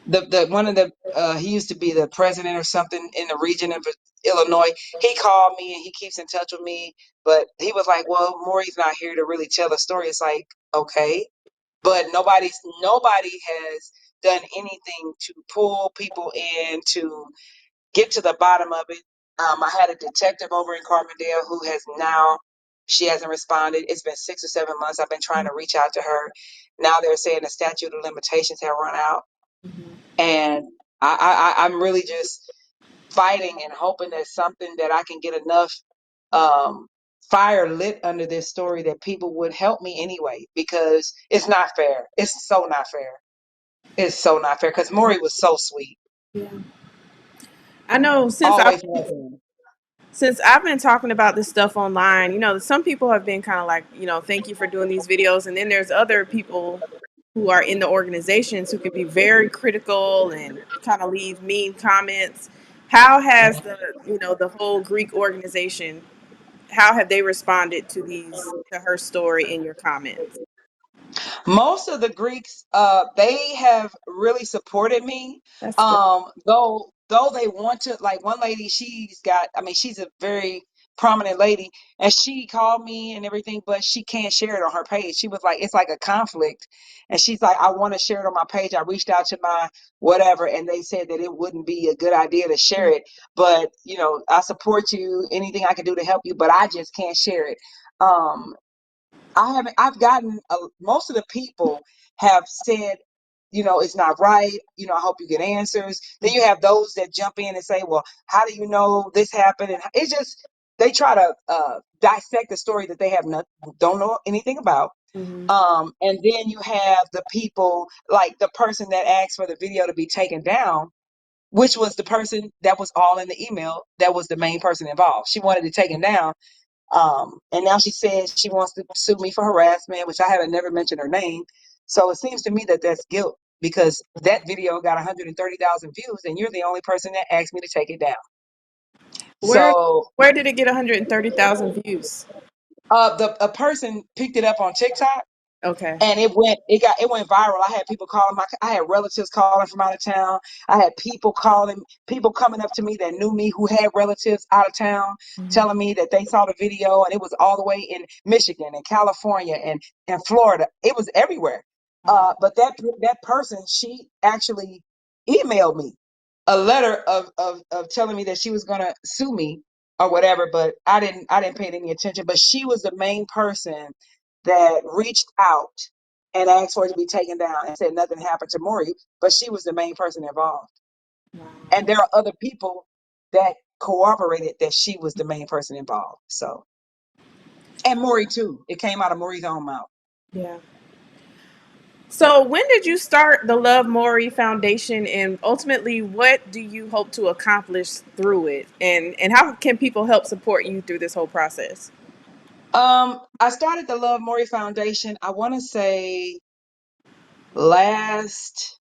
the one of the he used to be the president or something in the region of Illinois. He called me and he keeps in touch with me, but he was like, "Well, Maury's not here to really tell the story." It's like, okay, but nobody has done anything to pull people in to get to the bottom of it. I had a detective over in Carbondale who has now, she hasn't responded. It's been 6 or 7 months. I've been trying to reach out to her. Now they're saying the statute of limitations have run out. And I'm really just fighting and hoping that something that I can get enough um, fire lit under this story that people would help me anyway, because it's not fair. It's so not fair. It's so not fair, because Mory was so sweet. Yeah. I know Always was him. since I've been talking about this stuff online, some people have been kind of like, thank you for doing these videos. And then there's other people who are in the organizations who can be very critical and kind of leave mean comments. How has the whole Greek organization, how have they responded to her story in your comments? Most of the Greeks, they have really supported me. That's good. Though they want to, like one lady, I mean, she's a very prominent lady, and she called me and everything, but she can't share it on her page. She was like, it's like a conflict, and she's like, I want to share it on my page. I reached out to my whatever, and they said that it wouldn't be a good idea to share it. But I support you. Anything I can do to help you, but I just can't share it. Um, I haven't. I've gotten most of the people have said, it's not right. I hope you get answers. Then you have those that jump in and say, well, how do you know this happened? And it's just they try to dissect the story that they have not don't know anything about. Hmm. And then you have the people, like the person that asked for the video to be taken down, which was the person that was all in the email, that was the main person involved. She wanted it taken down. And now she says she wants to sue me for harassment, which I haven't never mentioned her name. So it seems to me that that's guilt, because that video got 130,000 views and you're the only person that asked me to take it down. Where So where did it get 130,000 views? the a person picked it up on TikTok, Okay. and it went viral. I had people calling I had relatives calling from out of town. I had people coming up to me that knew me, who had relatives out of town, Hmm. telling me that they saw the video, and it was all the way in Michigan and California and Florida. It was everywhere. Wow. But that person, she actually emailed me a letter of telling me that she was gonna sue me or whatever, but I didn't pay any attention. But she was the main person that reached out and asked for it to be taken down, and said nothing happened to Mory, but she was the main person involved. Wow. And there are other people that corroborated that she was the main person involved. So, and Mory too. It came out of Mory's own mouth. Yeah. So, when did you start the Love Mory Foundation, and ultimately, what do you hope to accomplish through it? And how can people help support you through this whole process? I started the Love Mory Foundation, I want to say last,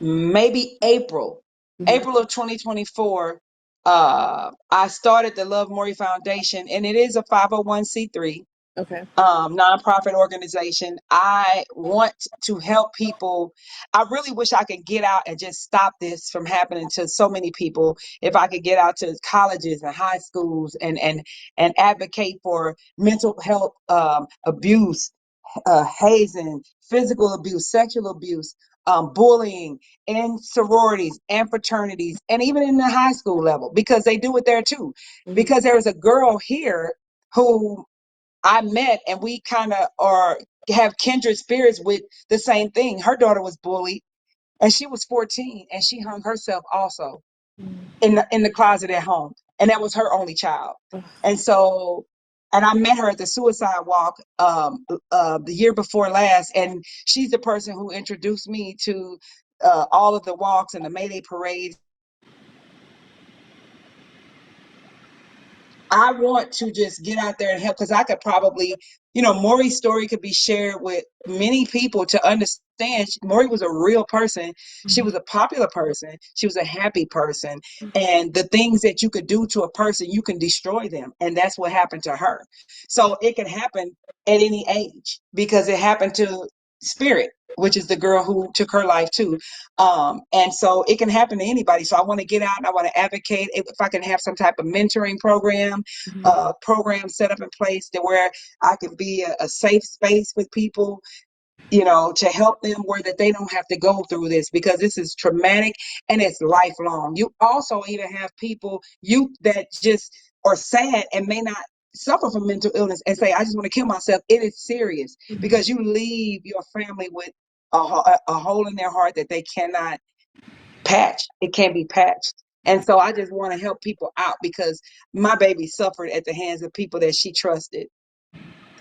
maybe Hmm. April of 2024. I started the Love Mory Foundation, and it is a 501c3 Okay. nonprofit organization. I want to help people. I really wish I could get out and just stop this from happening to so many people. If I could get out to colleges and high schools and advocate for mental health abuse, hazing, physical abuse, sexual abuse, bullying in sororities and fraternities, and even in the high school level, because they do it there too. Hmm. Because there was a girl here who I met, and we kind of are have kindred spirits with the same thing. Her daughter was bullied, and she was 14, and she hung herself also in the closet at home, and that was her only child. And so, and I met her at the suicide walk the year before last, and she's the person who introduced me to all of the walks and the Mayday parades. I want to just get out there and help, because I could probably, Maury's story could be shared with many people to understand. Maury was a real person. She Hmm. was a popular person. She was a happy person. And the things that you could do to a person, you can destroy them. And that's what happened to her. So it can happen at any age, because it happened to Spirit, which is the girl who took her life too. And so it can happen to anybody. So I want to get out and I want to advocate. If I can have some type of mentoring program set up in place to where I can be a safe space with people, to help them, where that they don't have to go through this, because this is traumatic and it's lifelong. You also even have people, you that just are sad and may not suffer from mental illness, and say, I just want to kill myself. It is serious, Hmm. because you leave your family with a hole in their heart that they cannot patch. It can't be patched. And so I just want to help people out, because my baby suffered at the hands of people that she trusted.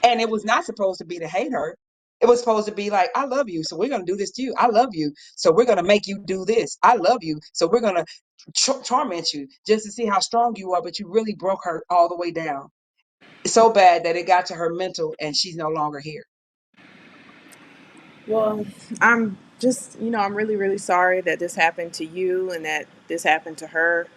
And it was not supposed to be to hate her. It was supposed to be like, I love you, so we're going to do this to you. I love you, so we're going to make you do this. I love you, so we're going to torment you just to see how strong you are. But you really broke her all the way down. It's so bad that it got to her mental, and she's no longer here. Well, I'm just, I'm really, really sorry that this happened to you and that this happened to her.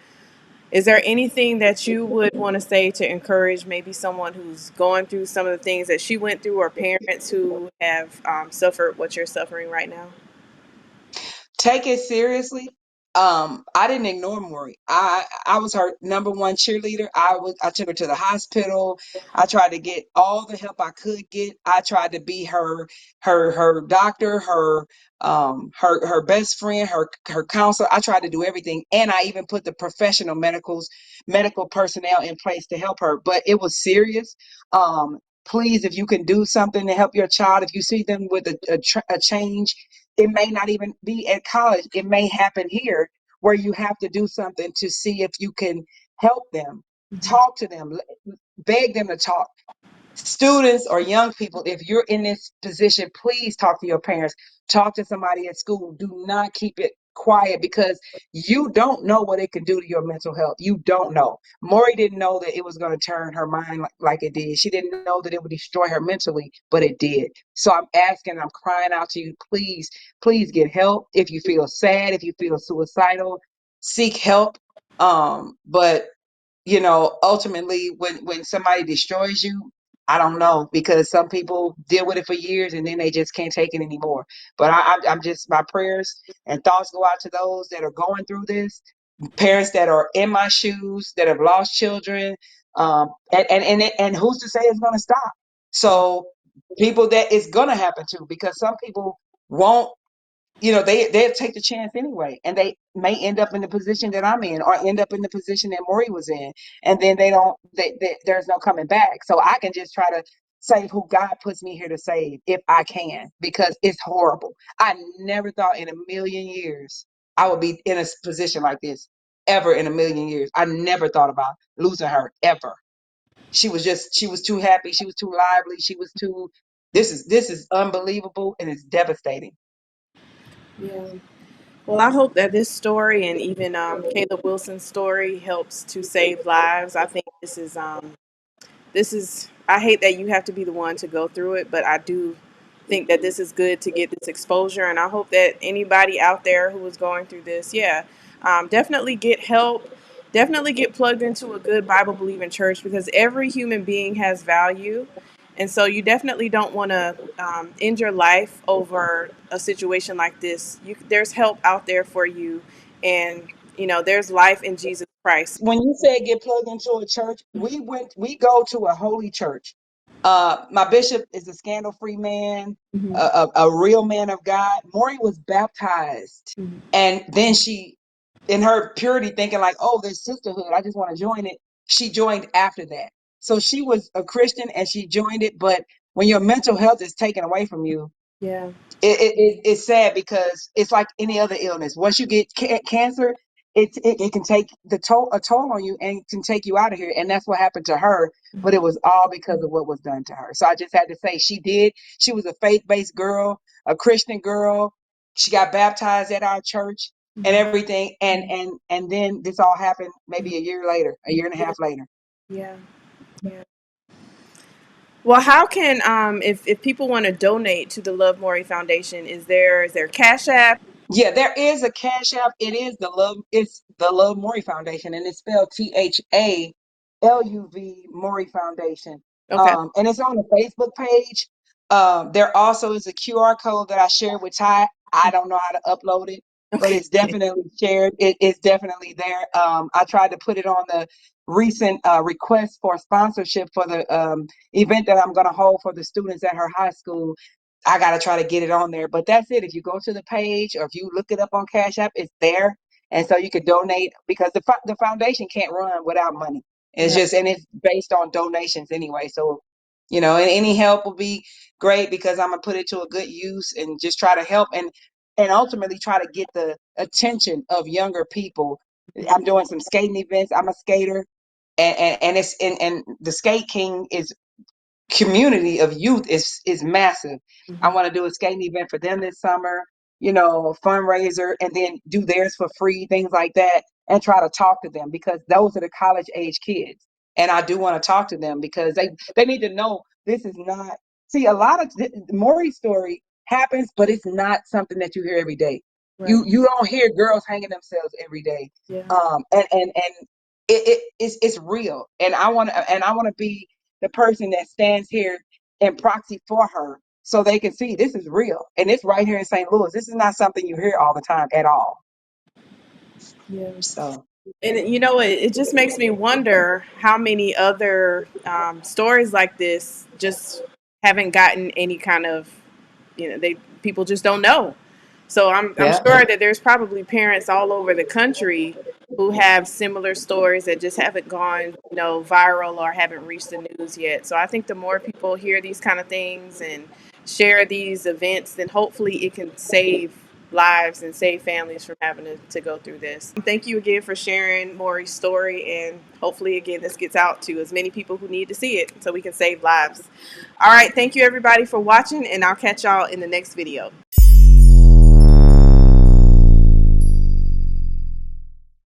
Is there anything that you would want to say to encourage maybe someone who's going through some of the things that she went through, or parents who have suffered what you're suffering right now? Take it seriously. I didn't ignore Maury. I was her number one cheerleader. I took her to the hospital. I tried to get all the help I could get. I tried to be her doctor, her best friend, her counselor. I tried to do everything, and I even put the professional medical personnel in place to help her. But it was serious. Please, if you can do something to help your child, if you see them with a change, it may not even be at college. It may happen here, where you have to do something to see if you can help them, Hmm. talk to them, beg them to talk, students or young people, if you're in this position, please talk to your parents, talk to somebody at school. Do not keep it quiet, because you don't know what it can do to your mental health. You don't know. Mory didn't know that it was going to turn her mind like it did. She didn't know that it would destroy her mentally, but it did. So I'm asking, I'm crying out to you, please, please get help. If you feel sad, if you feel suicidal, seek help. But ultimately, when somebody destroys you, I don't know, because some people deal with it for years and then they just can't take it anymore. But I'm just, my prayers and thoughts go out to those that are going through this, parents that are in my shoes, that have lost children, and who's to say it's going to stop? Yeah. So people that it's going to happen to, because some people won't, they'll take the chance anyway, and they may end up in the position that I'm in, or end up in the position that Moree was in, and then there's no coming back. So I can just try to save who God puts me here to save, if I can, because it's horrible. I never thought in a million years I would be in a position like this, ever in a million years. I never thought about losing her ever. She was too happy, she was too lively, she was too. This is unbelievable, and it's devastating. Yeah. Well, I hope that this story and even Caleb Wilson's story helps to save lives. I think this is I hate that you have to be the one to go through it, but I do think that this is good to get this exposure, and I hope that anybody out there who is going through this, yeah, definitely get help, definitely get plugged into a good Bible believing church, because every human being has value, and so you definitely don't want to end your life over a situation like this. There's help out there for you, and there's life in Jesus Christ. When you said get plugged into a church, we go to a holy church. My bishop is a scandal-free man, Mhm. a real man of God. Mory was baptized, Mhm. and then she, in her purity, thinking like, oh, there's sisterhood, I just want to join it. She joined after that. So she was a Christian and she joined it. But when your mental health is taken away from you, Yeah. it's sad, because it's like any other illness. Once you get cancer, it can take a toll on you, and can take you out of here. And that's what happened to her. But it was all because of what was done to her. So I just had to say, she was a faith-based girl, a Christian girl. She got baptized at our church and Mhm. everything. And then this all happened maybe a year later, a year and a Yeah. half later. Yeah. Yeah. Well, how can if people want to donate to the Love Maury Foundation, is there Cash App? Yeah, there is a Cash App. It's the Love Mory Foundation, and it's spelled THALUV Mory Foundation. Okay. And it's on the Facebook page. There also is a QR code that I shared with Ty. I don't know how to upload it, but Okay. it's definitely shared. It's definitely there. I tried to put it on the recent request for sponsorship for the event that I'm going to hold for the students at her high school. I gotta try to get it on there. But that's it. If you go to the page, or if you look it up on Cash App, it's there. And so you could donate, because the foundation can't run without money. It's Right. just, and it's based on donations anyway. So, and any help will be great, because I'm gonna put it to a good use and just try to help, and ultimately try to get the attention of younger people. I'm doing some skating events. I'm a skater, and it's and the Skate King is community of youth is massive. I Mhm. want to do a skating event for them this summer, fundraiser, and then do theirs for free, things like that, and try to talk to them, because those are the college age kids. And I do want to talk to them, because they need to know this is not. See, a lot of Maury's story happens, but it's not something that you hear every day. Right. You don't hear girls hanging themselves every day. Yeah. And it's real, and I want to be the person that stands here in proxy for her, so they can see this is real, and it's right here in St. Louis. This is not something you hear all the time at all. Yeah. So And it just makes me wonder how many other stories like this just haven't gotten any kind of, they people just don't know. So I'm yeah, sure that there's probably parents all over the country who have similar stories that just haven't gone, viral or haven't reached the news yet. So I think the more people hear these kind of things and share these events, then hopefully it can save lives and save families from having to go through this. Thank you again for sharing Mory's story, and hopefully again this gets out to as many people who need to see it so we can save lives. All right, thank you everybody for watching, and I'll catch y'all in the next video.